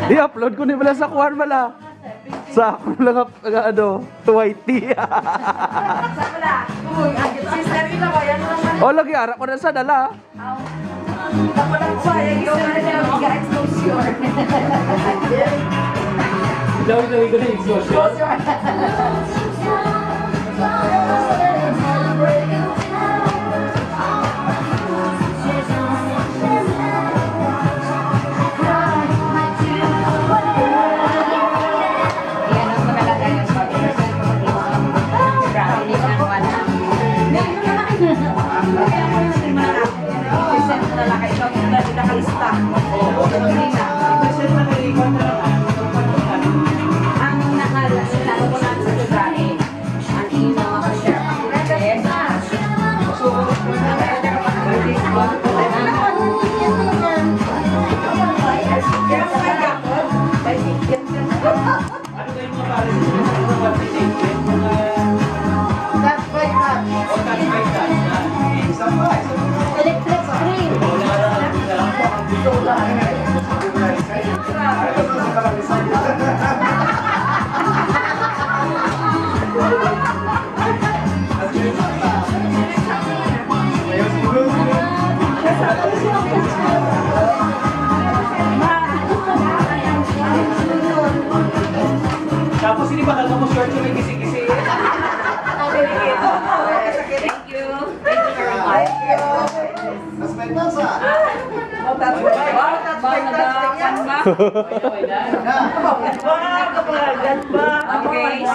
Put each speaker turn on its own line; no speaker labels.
I-upload ko ni bala sa kuwan bala. Sa ako lang ano, whitey. Oh, lagi ara ko na sa dala.
Daw-daw ko na exhaustion. Tapos hindi ba mo short yung may kisi-kisi?
Thank you. Thank you very much.
Mas may tasa.
Okay.